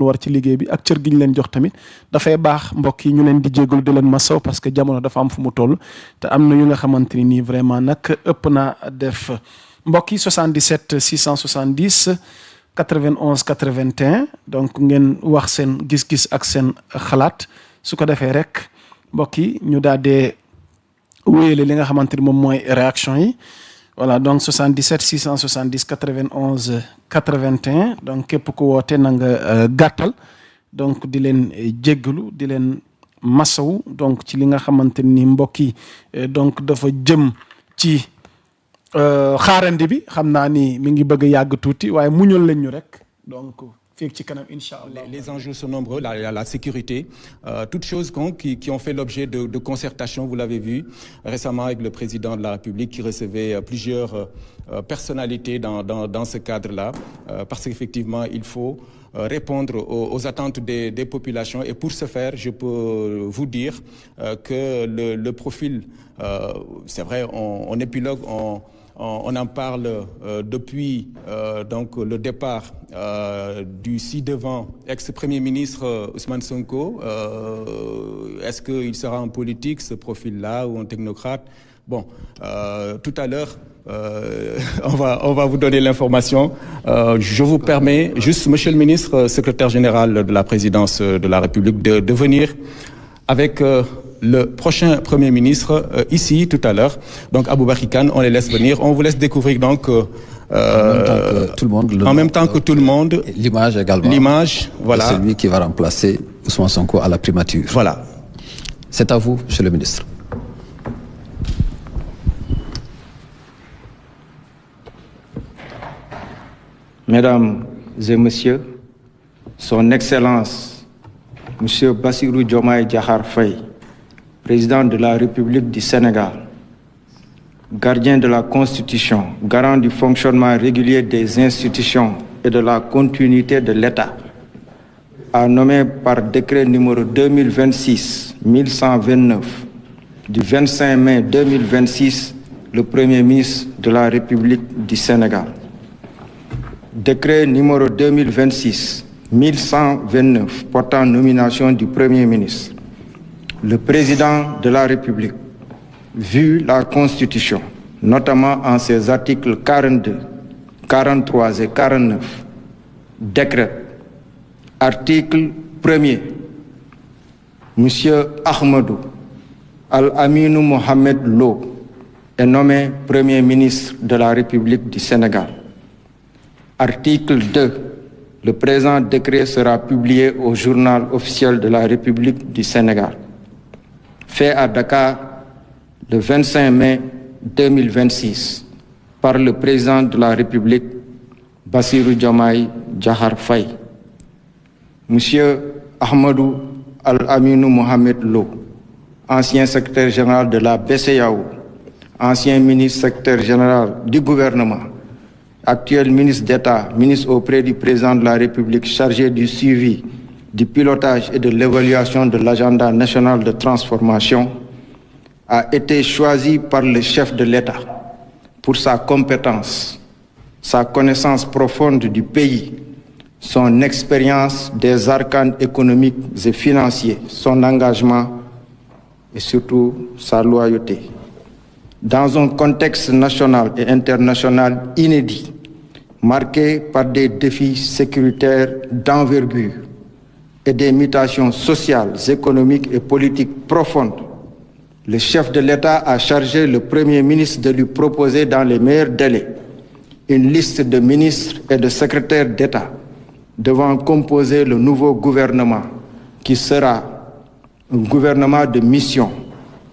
lu war ci liggéey bi ak cër gi ñu leen jox tamit dafay baax mbokk yi ñu leen di jégalu di leen masaw parce que jamono dafa am fu mu toll te am na yu nga xamante ni nii vraiment nag ëpp naa def mbokk yi 77 670 91 81 donc ngeen wax seen gis-gis ak seen xalaat su ko defee rek mbokk yi ñu daal di wéyale li nga xamante ni moom mooy réaction yi. Voilà, donc 77 670 91 81 donc képp ku woote na nga gàttal donc di leen jéggalu di leen masawu donc ci li nga xamante ni mbokk yi donc dafa jëm ci xaarandi bi xam naa ni mi ngi bëgg a yàgg tuuti waaye muñal leen ñu rek donc fii ci kanam incha allah. Les enjeux sont nombreux, la sécurité, toutes choses qui ont fait l'objet de concertations, vous l'avez vu récemment avec le président de la République qui recevait plusieurs personnalités dans ce cadre-là, parce qu'effectivement, il faut répondre aux attentes des populations. Et pour ce faire, je peux vous dire que le profil, c'est vrai, on épilogue, on en parle depuis donc le départ du ci-devant ex-premier ministre Ousmane Sonko. Est-ce qu'il sera en politique, ce profil-là, ou un technocrate? Bon, tout à l'heure, on va vous donner l'information. Je vous permets, juste, Monsieur le ministre, secrétaire général de la présidence de la République, de venir avec le prochain Premier ministre ici tout à l'heure. Donc Aboubakry Kane, on les laisse venir. On vous laisse découvrir donc en même temps que tout le monde. L'image également. L'image, voilà. C'est lui qui va remplacer Ousmane Sonko à la primature. Voilà. C'est à vous, Monsieur le ministre. Mesdames et Messieurs, Son Excellence, Monsieur Bassirou Diomaye Diakhar Faye, Président de la République du Sénégal, gardien de la Constitution, garant du fonctionnement régulier des institutions et de la continuité de l'État, a nommé par décret numéro 2026-1129 du 25 mai 2026 le Premier ministre de la République du Sénégal. Décret numéro 2026-1129 portant nomination du Premier ministre. Le Président de la République, vu la Constitution, notamment en ses articles 42, 43 et 49, décrète. Article 1er. Monsieur Ahmadou Al-Aminou Mohamed Lo est nommé Premier ministre de la République du Sénégal. Article 2. Le présent décret sera publié au journal officiel de la République du Sénégal. Fait à Dakar le 25 mai 2026 par le président de la République, Bassirou Diomaye Diakhar Faye. Monsieur Ahmadou Al-Aminou Mohamed Lo, ancien secrétaire général de la BCEAO, ancien ministre secrétaire général du gouvernement, actuel ministre d'État, ministre auprès du président de la République chargé du suivi, du pilotage et de l'évaluation de l'agenda national de transformation, a été choisi par le chef de l'État pour sa compétence, sa connaissance profonde du pays, son expérience des arcanes économiques et financiers, son engagement et surtout sa loyauté. Dans un contexte national et international inédit, marqué par des défis sécuritaires d'envergure et des mutations sociales, économiques et politiques profondes, le chef de l'État a chargé le Premier ministre de lui proposer dans les meilleurs délais une liste de ministres et de secrétaires d'État devant composer le nouveau gouvernement qui sera un gouvernement de mission,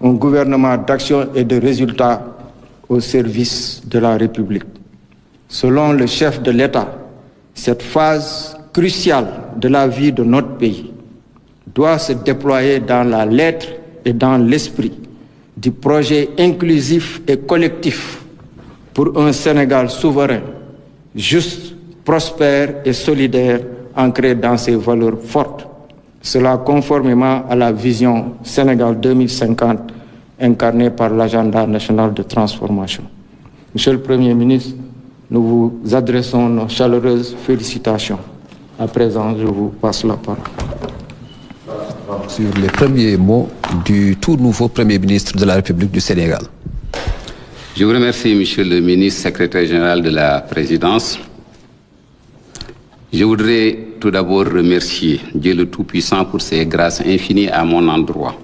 un gouvernement d'action et de résultats au service de la République. Selon le chef de l'État, cette phase cruciale de la vie de notre pays doit se déployer dans la lettre et dans l'esprit du projet inclusif et collectif pour un Sénégal souverain, juste, prospère et solidaire, ancré dans ses valeurs fortes. Cela conformément à la vision Sénégal 2050 incarnée par l'agenda national de transformation. Monsieur le Premier ministre, nous vous adressons nos chaleureuses félicitations À présent, je vous passe la parole. Sur les premiers mots du tout nouveau Premier ministre de la République du Sénégal. Je vous remercie, Monsieur le ministre, secrétaire général de la Présidence. Je voudrais tout d'abord remercier Dieu le Tout-Puissant pour ses grâces infinies à mon endroit.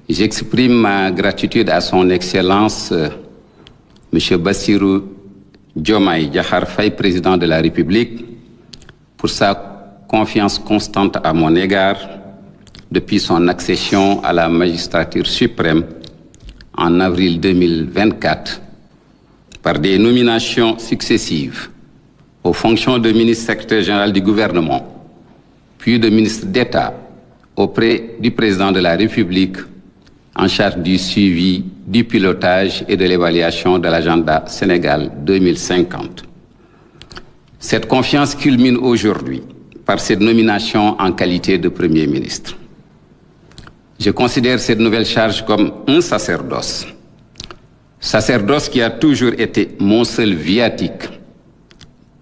J'exprime ma gratitude à son Excellence, M. Bassirou Diomaye Diakhar Faye, président de la République, pour sa confiance constante à mon égard depuis son accession à la magistrature suprême en avril 2024 par des nominations successives aux fonctions de ministre secrétaire général du gouvernement, puis de ministre d'État auprès du président de la République en charge du suivi, du pilotage et de l'évaluation de l'agenda Sénégal 2050. Cette confiance culmine aujourd'hui par cette nomination en qualité de Premier ministre. Je considère cette nouvelle charge comme un sacerdoce. Sacerdoce qui a toujours été mon seul viatique,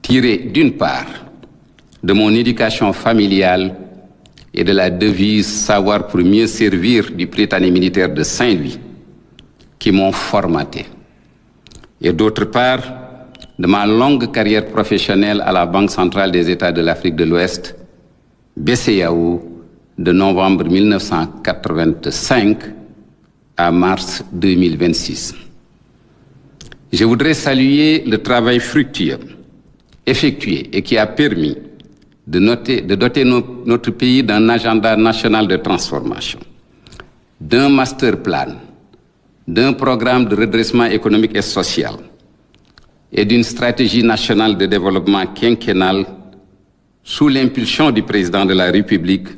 tiré d'une part de mon éducation familiale et de la devise « Savoir pour mieux servir » du Prytanée militaire de Saint-Louis, qui m'ont formaté, et d'autre part de ma longue carrière professionnelle à la Banque centrale des États de l'Afrique de l'Ouest, BCEAO, de novembre 1985 à mars 2026. Je voudrais saluer le travail fructueux, effectué et qui a permis de doter notre pays d'un agenda national de transformation, d'un master plan, d'un programme de redressement économique et social et d'une stratégie nationale de développement quinquennale sous l'impulsion du président de la République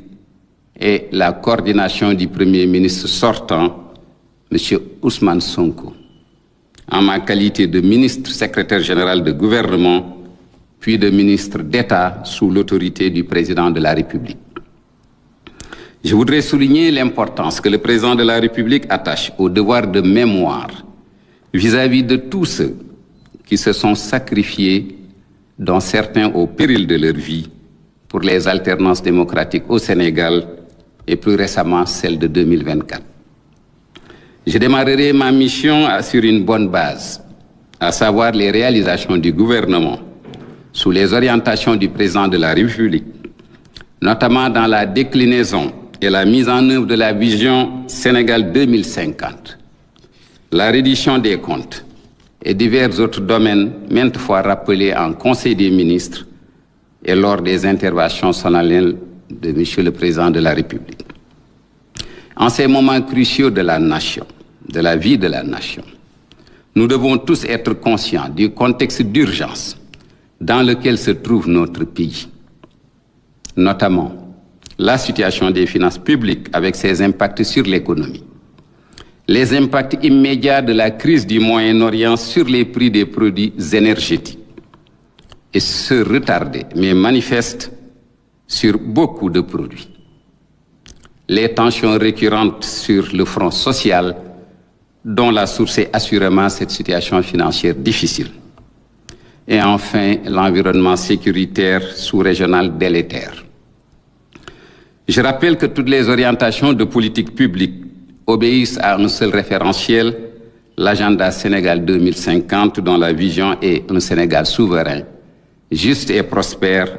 et la coordination du Premier ministre sortant, M. Ousmane Sonko, en ma qualité de ministre secrétaire général de gouvernement, puis de ministre d'État sous l'autorité du président de la République. Je voudrais souligner l'importance que le président de la République attache au devoir de mémoire vis-à-vis de tous ceux qui se sont sacrifiés, dont certains au péril de leur vie, pour les alternances démocratiques au Sénégal et plus récemment celle de 2024. Je démarrerai ma mission sur une bonne base, à savoir les réalisations du gouvernement sous les orientations du président de la République, notamment dans la déclinaison et la mise en œuvre de la vision Sénégal 2050, la reddition des comptes et divers autres domaines maintes fois rappelés en Conseil des ministres et lors des interventions solennelles de M. le Président de la République. En ces moments cruciaux de la nation, de la vie de la nation, nous devons tous être conscients du contexte d'urgence dans lequel se trouve notre pays, notamment la situation des finances publiques avec ses impacts sur l'économie, les impacts immédiats de la crise du Moyen-Orient sur les prix des produits énergétiques, et se retarder, mais manifeste, sur beaucoup de produits. Les tensions récurrentes sur le front social, dont la source est assurément cette situation financière difficile. Et enfin, l'environnement sécuritaire sous-régional délétère. Je rappelle que toutes les orientations de politique publique obéissent à un seul référentiel, l'agenda Sénégal 2050, dont la vision est un Sénégal souverain, juste et prospère,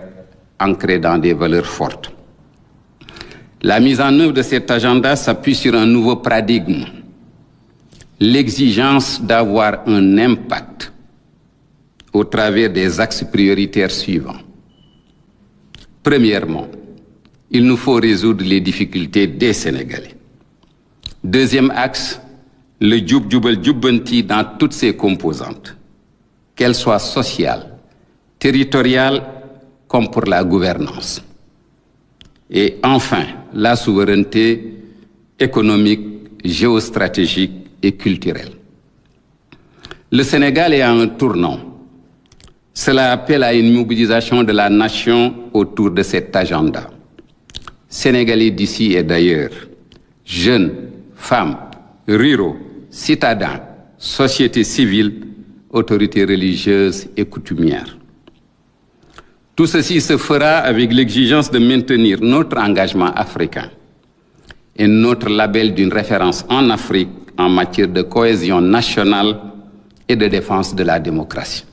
ancré dans des valeurs fortes. La mise en œuvre de cet agenda s'appuie sur un nouveau paradigme, l'exigence d'avoir un impact au travers des axes prioritaires suivants. Premièrement, il nous faut résoudre les difficultés des Sénégalais. Deuxième axe, le djoub djoubal djoubanti dans toutes ses composantes, qu'elles soient sociales, territoriales, comme pour la gouvernance. Et enfin, la souveraineté économique, géostratégique et culturelle. Le Sénégal est à un tournant. Cela appelle à une mobilisation de la nation autour de cet agenda. Sénégalais d'ici et d'ailleurs, jeunes, femmes, ruraux, citadins, société civile, autorités religieuses et coutumières. Tout ceci se fera avec l'exigence de maintenir notre engagement africain et notre label d'une référence en Afrique en matière de cohésion nationale et de défense de la démocratie.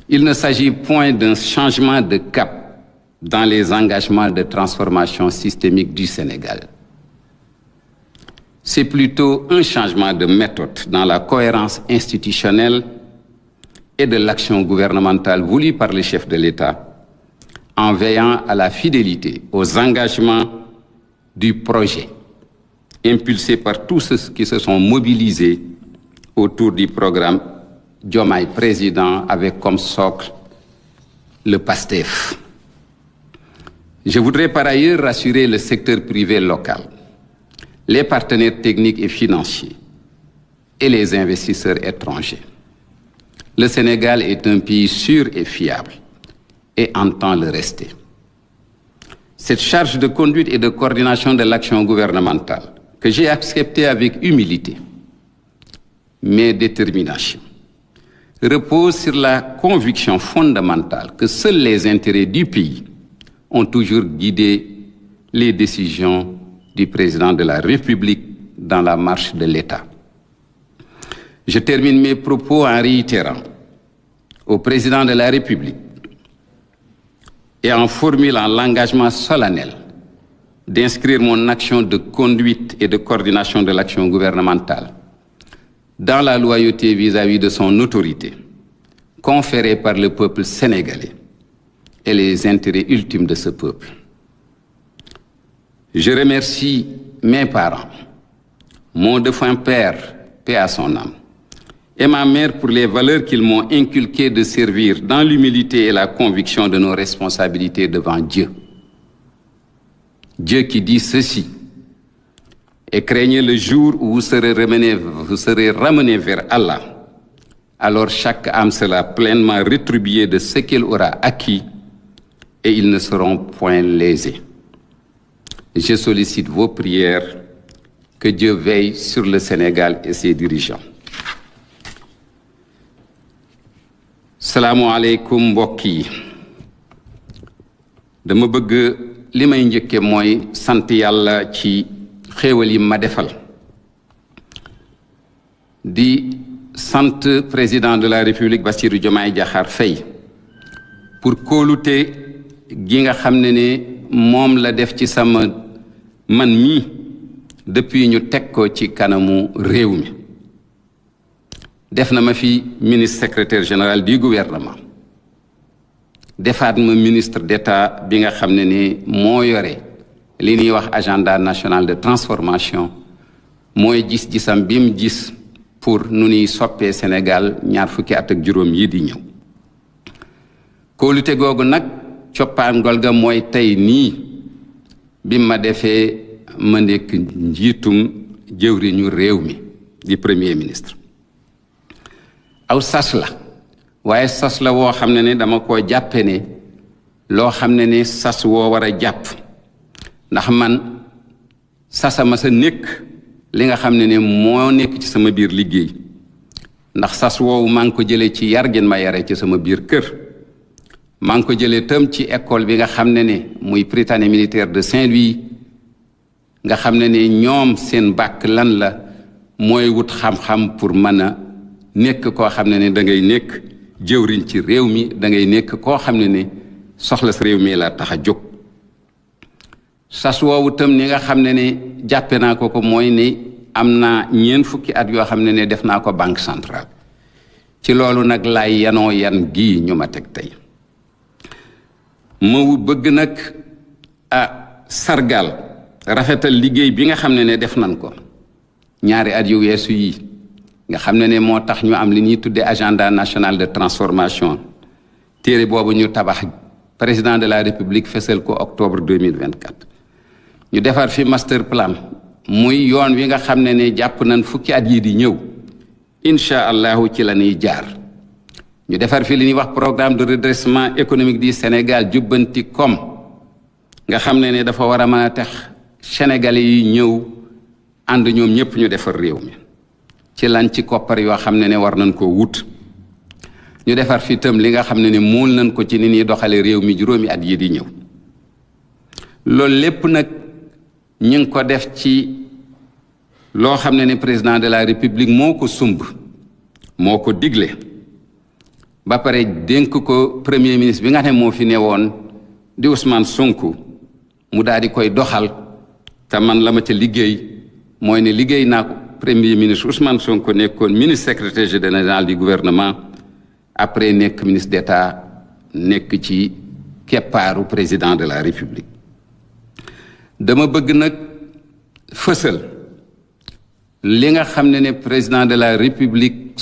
Il ne s'agit point d'un changement de cap dans les engagements de transformation systémique du Sénégal. C'est plutôt un changement de méthode dans la cohérence institutionnelle et de l'action gouvernementale voulue par le chef de l'État, en veillant à la fidélité aux engagements du projet, impulsé par tous ceux qui se sont mobilisés autour du programme Diomaye Président avec comme socle le PASTEF. Je voudrais par ailleurs rassurer le secteur privé local, les partenaires techniques et financiers et les investisseurs étrangers. Le Sénégal est un pays sûr et fiable et entend le rester. Cette charge de conduite et de coordination de l'action gouvernementale que j'ai acceptée avec humilité, mais détermination, repose sur la conviction fondamentale que seuls les intérêts du pays ont toujours guidé les décisions du président de la République dans la marche de l'État. Je termine mes propos en réitérant au président de la République et en formulant l'engagement solennel d'inscrire mon action de conduite et de coordination de l'action gouvernementale dans la loyauté vis-à-vis de son autorité, conférée par le peuple sénégalais et les intérêts ultimes de ce peuple. Je remercie mes parents, mon défunt père, paix à son âme, et ma mère pour les valeurs qu'ils m'ont inculquées de servir dans l'humilité et la conviction de nos responsabilités devant Dieu. Dieu qui dit ceci: et craignez le jour où vous serez ramenés vers Allah. Alors chaque âme sera pleinement rétribuée de ce qu'elle aura acquis et ils ne seront point lésés. Je sollicite vos prières, que Dieu veille sur le Sénégal et ses dirigeants. Salaamu aleykum mbokk yi. Dama bëgg li may njëkke mooy sant Yàlla ci xéewal yi ma defal. Di sant président de la République Bassirou Diomaye Diakhar Faye pour kóolute gi nga xam ne moom la def ci sama man mii depuis ñu teg ko ci kanamu réew mi. Def na ma fi ministre secrétaire général du gouvernement, defaat ma ministre d'État bi nga xam ne moo yore li ñuy wax agenda national de transformation, mooy gis-gisam bi mu gis pour nu ñuy soppee Sénégal ñaar fukki at ak juróom yi di ñëw. Kóolute googu nag coppaangol ga mooy tey nii bi ma defee ma nekk njiitum jëwriñu réew mi di premier ministre. Aw sas la waaye sas la woo xam ne dama koo jàppe ne loo xam ne sas woo war a jàpp, ndax man sasama sa nekk li nga xam ne moo nekk ci sama biir liggéey, ndax sas woowu maa ngi ko jëlee ci yar gin ma yare ci sama biir kër. maa ngi ko jëlee tam ci école bi nga xam ne muy Prytanée militaire de Saint-Louis, nga xam ne ñoom seen bàkk lan la mooy wut xam-xam pour mën a nekk koo xam ne da ngay nekk jëwriñ ci réew mi, da ngay nekk koo xam ne soxla sa réew mi la tax a jóg. sas woowu tam ni nga xam ne jàppe naa ko mooy ne am naa ñeent fukki at yoo xam ne def naa ko banque centrale. ci loolu nag laay yanoo yan gii ñu ma teg tey. ma bëgg nag sargal rafetal liggéey bi nga xam ne def nañ ko ñaari at yu weesu yi, nga xam ne moo tax ñu am li ñuy tuddee agenda national de transformation. téere boobu ñu tabax président de la République fesal ko octobre 2024. ñu defar fi master plan muy yoon wi nga xam ne jàpp nañ fukki at yi di ñëw incha allahu ci la ñuy jaar. ñu defar fi li ñuy wax programme de redressement économique du Sénégal jubbanti kom, nga xam ne dafa war a mën a tax sénégalais yi ñëw ànd ñoom ñëpp ñu defar réew mi ci lan ci koppar yoo xam ne war nañ koo wut. ñu defar fi itam li nga xam ne muul nañ ko ci ni ñuy doxale réew mi juróomi at yi di ñëw. loolu lépp nag ñu ngi ko def ci loo xam ne président de la république moo ko sumb moo ko digle ba pare dénk ko premier ministre bi nga xam ne moo fi newoon di Ousmane Sonko mu daal di koy doxal te man la ma ca liggéey mooy ne liggéey naa ko premier ministre Ousmane Sonko nekkoon ministre secrétaire général du gouvernement après nekk ministre d'État nekk ci keppaaru président de la république. dama bëgg nag fësal li nga xam ne président de la république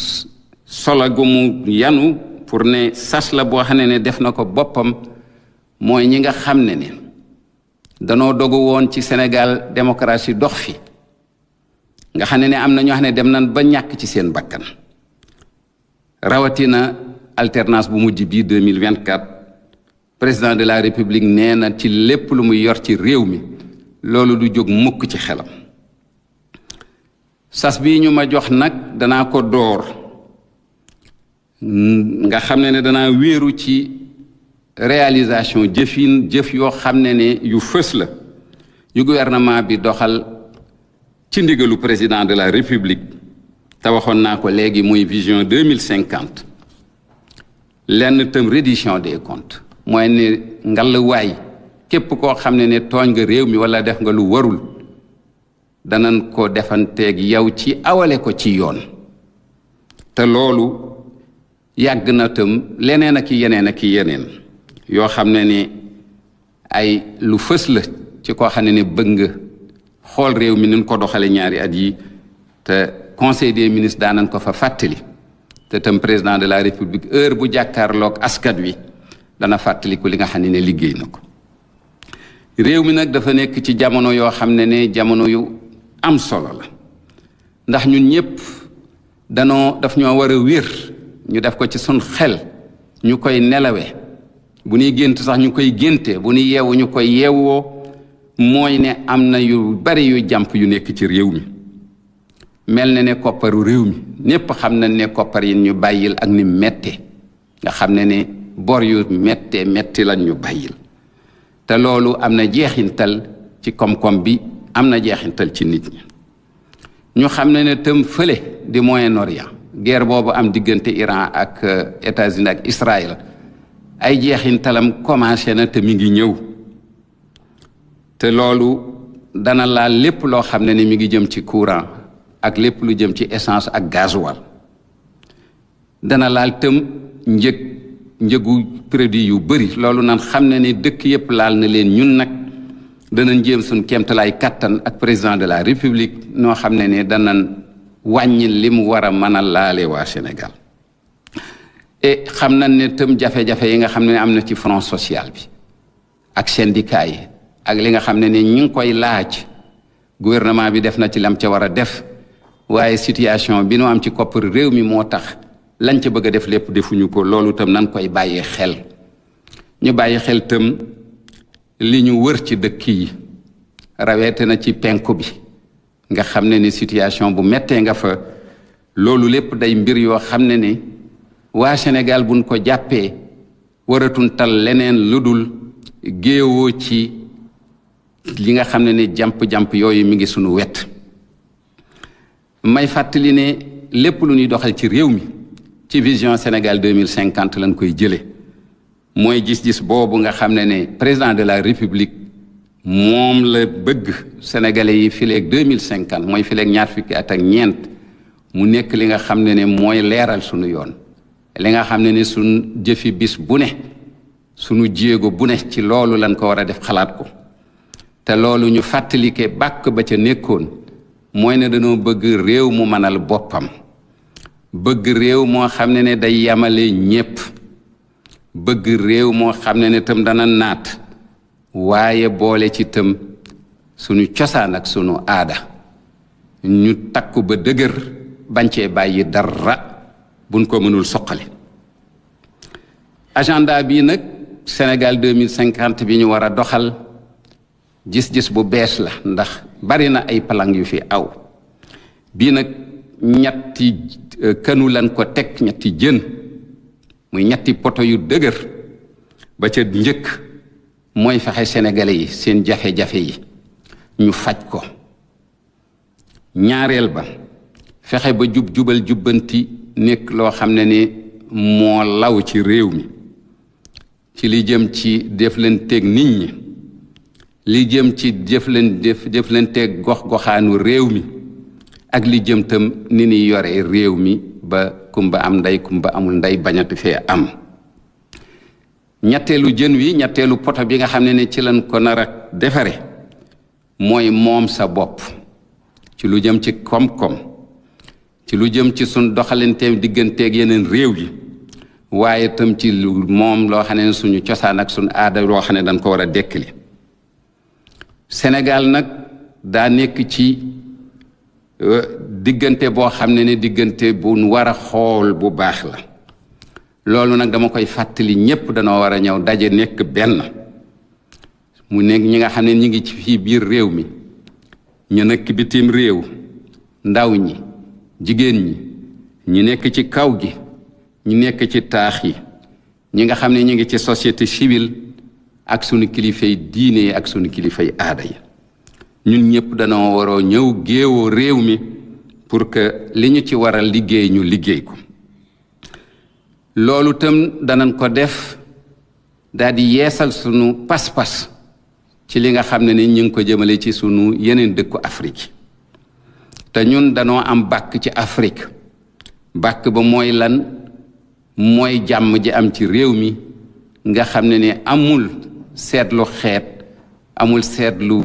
solo gu mu yanu pour ne sas la boo xam ne def na ko boppam mooy ñi nga xam ne danoo dogu woon ci Sénégal démocratie dox fi nga xam ne am na ñoo xam ne dem nañ ba ñàkk ci seen bakkan rawatina alternance bu mujj bii 2024 président de la république nee na ci lépp lu muy yor ci réew mi loolu du jóg mukk ci xelam. sas bii ñu ma jox nag danaa ko door nga xam ne danaa wéeru ci réalisation jëf yoo xam ne yu fës la yu gouvernement bi doxal ci ndigalu président de la république te waxoon naa ko léegi muy vision 2050 lenn itam reddition des comptes mooy ne ngallwaay képp koo xam ne tooñ nga réew mi wala def nga lu warul danañ ko defanteeg yow ci awale ko ci yoon te loolu yàgg na tam leneen ak yeneen yoo xam ne ay lu fës la ci koo xam ne bëgg nga xool réew mi nun ko doxale ñaari at yi te conseil des ministres daanan ko fa fàttali te tam président de la république heure bu jàkkaarloog askan wi dana fàttaliku li nga xam ne liggéey na ko. réew mi nag dafa nekk ci jamono yoo xam ne jamono yu am solo la ndax ñun ñëpp daf ñoo war a wér ñu def ko ci sun xel ñu koy nelawe bu ñuy gént sax ñu koy génte bu ñuy yeewu ñu koy yeewoo mooy ne am na yu bari yu jàmp yu nekk ci réew mi mel ne kopparu réew mi ñépp xam nañ ne koppar yi ñu bàyyil ak ni mette nga xam ne bor yu metti lañ ñu bàyyil te loolu am na jeexintal ci koom-koom bi am na jeexintal ci nit ñi ñu xam ne tam fële di Moyen-Orient guerre boobu am diggante Iran ak États-Unis ak Israël ay jeexintalam commencé na te mi ngi ñëw te loolu dana laal lépp loo xam ne mi ngi jëm ci courant ak lépp lu jëm ci essence ak gasoil dana laal tam njëgu produit yu bari loolu nan xam ne dëkk yépp laal na leen ñun nag danañ jéem suñ kéemtalaay kattan ak président de la république noo xam ne danañ wàññi li mu war a mën a laale waa Sénégal et xam nañ ne tam jafe-jafe yi nga xam ne am na ci front social bi ak syndicat yi ak li nga xam ne ñu ngi koy laaj gouvernement bi def na ci lam ca war a def waaye situation bi nu am ci koppar réew mi moo tax lañ ca bëgg a def lépp defuñu ko loolu tam nan koy bàyyee xel ñu bàyyi xel tam li ñu wër ci dëkk yi rawete na ci penku bi nga xam ne situation bu mettee nga fa loolu lépp day mbir yoo xam ne waa Sénégal buñ ko jàppee waratun tal leneen lu dul géewoo ci li nga xam ne jàmp-jàmp yooyu mi ngi sunu wet may fàttali ne lépp lu ñuy doxal ci réew mi ci vision Sénégal 2050 lañ koy jële mooy gis-gis boobu nga xam ne président de la république moom la bëgg sénégalais yi fileeg 2050 mooy fileeg ñaar fukki at ak ñeent mu nekk li nga xam ne mooy leeral sunu yoon li nga xam ne sunu jëfi bis bu ne sunu jéego bu ne ci loolu lañ ko war a def xalaat ko te loolu ñu fàttalike bàkk ba ca nekkoon mooy ne dañoo bëgg réew mu mënal boppam bëgg réew moo xam ne day yamale ñépp bëgg réew moo xam ne tam dana naat waaye boole ci tam sunu cosaan ak sunu aada ñu takku ba dëgër bañ cee bàyyi dara buñ ko mënul soqali agenda bii nag Sénégal 2050 bi ñu war a doxal gis-gis bu bees la ndax bari na ay plan yu fi aw bii nag ñetti kënu lan ko teg ñetti jën muy ñetti poto yu dëgër. ba ca njëkk mooy fexe sénégalais yi seen jafe-jafe yi ñu faj ko. ñaareel ba fexe ba jubal jubbanti nekk loo xam ne ni moo law ci réew mi ci li jëm ci jëflanteeg nit ñi, li jëm ci jëflanteeg gox-goxaanu réew mi, ak li jëm tam ni ni yore réew mi ba kumba am ndey kumba amul ndey bañati fee am. ñetteelu jën wi, ñetteelu poto bi nga xam ne ci lañ ko nar a defare mooy moom sa bopp ci lu jëm ci koom-koom, ci lu jëm ci sun doxalinteem digganteeg yeneen réew yi, waaye tam ci lu moom loo xam ne suñu cosaan ak suñu aada loo xam ne dañ ko war a dekkali. Sénégal nag daa nekk ci diggante boo xam ne diggante bu nu war a xool bu baax la. loolu nag dama koy fàttali ñépp danoo war a ñëw daje nekk benn, mu nekk ñi nga xam ne ñi ngi ci fii biir réew mi, ñu nekk bitim réew, ndaw ñi, jigéen ñi, ñi nekk ci kaw gi, ñi nekk ci taax yi, ñi nga xam ne ñi ngi ci société civile ak sunu kilifay diine yi ak sunu kilifay aada yi. ñun ñëpp danoo waroo ñëw géewoo réew mi pour que li ñu ci war a liggéey ñu liggéey ko. loolu tam danañ ko def daal di yeesal sunu pas-pas ci li nga xam ne ni ñu ngi ko jëmale ci sunu yeneen dëkku Afrique. te ñun danoo am bàkk ci Afrique, bàkk ba mooy lan? mooy jàmm ji am ci réew mi nga xam ne ni amul seetlu xeet, amul seetlu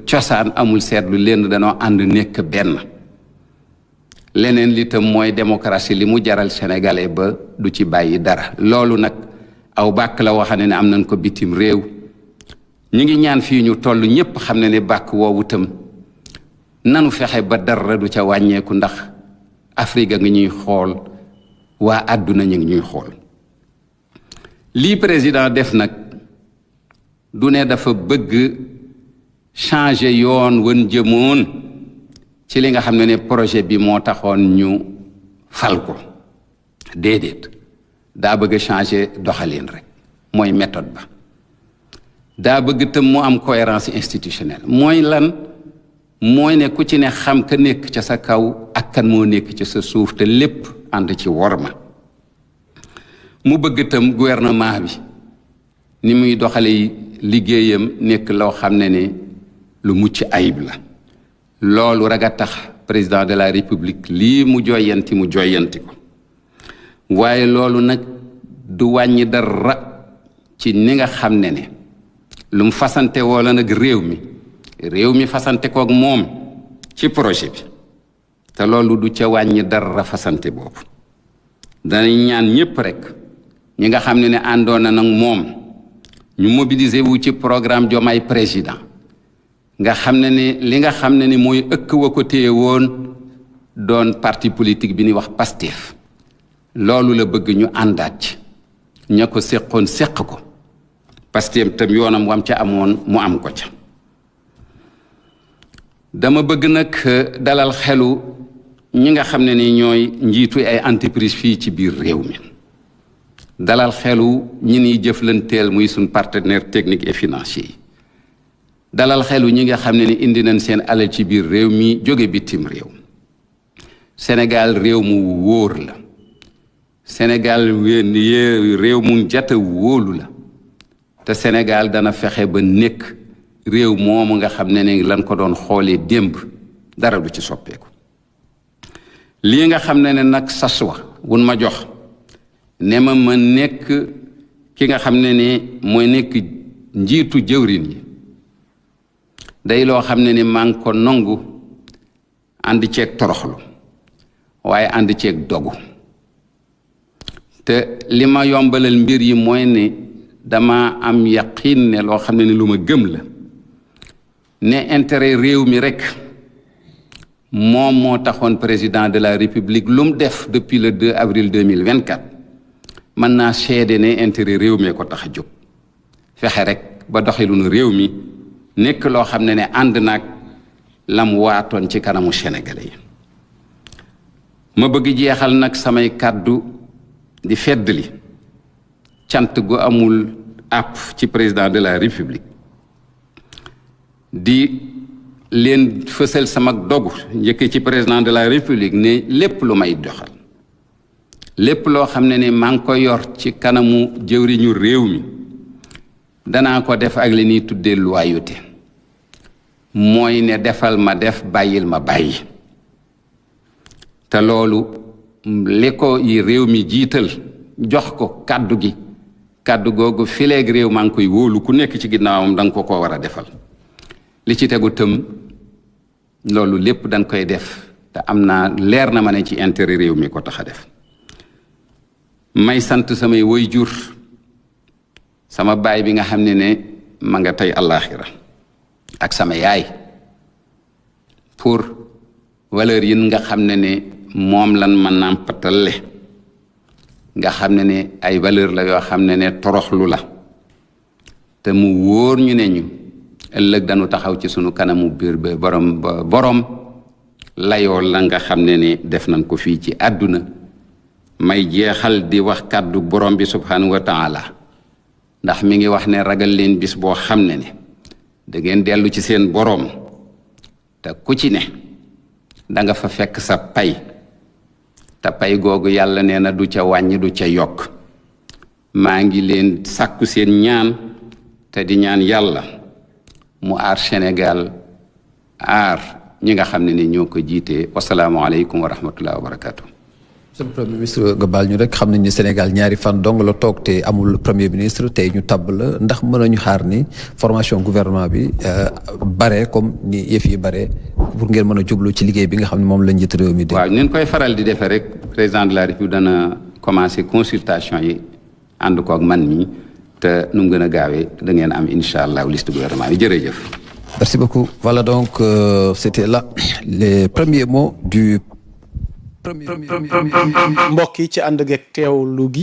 cosaan, amul seetlu lenn, danoo ànd nekk benn. leneen li tam mooy démocratie li mu jaral sénégalais ba du ci bàyyi dara. loolu nag aw bàkk la wax ne am nañ ko bitim réew. ñu ngi ñaan fii ñu toll ñépp xam ne bàkk woowu tam nanu fexe ba dara du ca wàññeeku, ndax Afrique a ngi ñuy xool, waa àdduna ñu ngi ñuy xool. lii président def nag du ne dafa bëgg changer yoon wan jëmoon ci li nga xam ne projet bi moo taxoon ñu fal ko. déedéet, daa bëgg changer doxalin rek, mooy méthode ba. daa bëgg tam mu am cohérence institutionnelle. mooy lan? mooy ne ku ci ne xam ka nekk ca sa kaw ak kan moo nekk ca sa suuf, te lépp ànd ci worma. mu bëgg tam gouvernement bi ni muy doxale liggéeyam nekk loo xam ne lu mucc ayib la. loolu rek a tax président de la république lii mu joyanti ko. waaye loolu nag du wàññi dara ci ni nga xam ne lu mu fasante wala nag réew mi fasante koog moom ci projet bi, te loolu du ca wàññi dara fasante boobu. danañ ñaan ñépp rek ñi nga xam ne àndoon na nag moom ñu mobiliser wu ci programme Diomaye président, nga xam ne li nga xam ne mooy ëkk wa ko téye woon doon parti politique bi ni wax Pastef. loolu la bëgg ñu àndaat ci, ña ko séqoon séq ko, Pastef tam yoonam wam ca amoon mu am ko ca. dama bëgg nag dalal xelu ñi nga xam ne ñooy njiitu ay entreprise fii ci biir réew mi, dalal xelu ñi niy jëflanteel muy suñ partenaire technique et financier yi, dalal xelu ñi nga xam ne indi nañ seen alal ci biir réew mi jóge bitim réew. Sénégal réew mu wóor la, Sénégal réew mu jata wóolu la, te Sénégal dana fexe ba nekk réew moomu nga xam ne lan ko doon xoolee démb dara du ci soppeeku. lii nga xam ne nag sas wa wun ma jox ne ma nekk ki nga xam ne mooy nekk njiitu jëwrin yi, day loo xam ne maa ngi ko nangu ànd ceeg toroxlu, waaye ànd ceeg dogu. te li ma yombalal mbir yi mooy ne dama am yaqiin ne loo xam ne lu ma gëm la, ne intérêt réew mi rek moom moo taxoon président de la république lu mu def depuis le 2 avril 2024 mën naa seede ne intérêt réew mi ko tax a jóg. fexe rek ba doxalinu réew mi nekk loo xam ne ànd naag lam waatoon ci kanamu sénégalais yi. ma bëgg jeexal nag samay kàddu di feddali cant gu amul àpp ci président de la république di leen fësal sama dogu njëkk ci président de la république ne lépp lu may doxal lépp loo xam ne maa ngi ko yor ci kanamu jëwriñu réew mi danaa ko def ak li ñuy tuddee loyauté mooy ne defal ma def bàyyil ma bàyyi te loolu li ko yi réew mi jiital jox ko kàddu gi kàddu googu fileeg réew maa ngi koy wóolu ku nekk ci ginnaawam da nga ko war a defal li ci tegu tëm loolu lépp dañ koy def te am naa leer na ma ne ci intérêt réew mi ko tax a def may sant samay waajur sama baay bi nga xam ne ma nga tey àllaaxira ak sama yaay pour valeur yi nga xam ne moom lan ma nàmpatale nga xam ne ay valeur la yoo xam ne toroxlu la te mu wóor ñu ne ñu ëllëg dañu taxaw ci sunu kanamu biir ba borom layoo la nga xam ne def nañ ko fii ci àdduna may jeexal di wax kàddu borom bi subhanahu wa taala ndax mi ngi wax ne ragal leen bis boo xam ne da ngeen dellu ci seen borom te ku ci ne da nga fa fekk sa pay te pay googu yàlla nee na du ca wàññi du ca yokk maa ngi leen sàkku seen ñaan te di ñaan yàlla mu aar Sénégal aar ñi nga xam ne ñoo ko jiite wasalaamualeykum wa rahmatullahi wa barakatuh. monsieur le premier ministre nga baal ñu rek xam nañ ni Sénégal ñaari fan dong la toog te amul premier ministre tey ñu tabb la ndax mën nañu xaar ni formation gouvernement bi bare comme ni yëf yi bare pour ngeen mën a jublu ci liggéey bi nga xam ne moom la njiit réew mi. waaw ni ñu koy faral di defee rek président de la République dana commencer consultation yi ànd ko ak man mi te nu mu gën a gaawee da ngeen am incha allah liste gouvernement bi jërëjëf. merci beaucoup voilà donc c'était là les premiers mots du. mbokk yi ci ànd geeg teewlu gi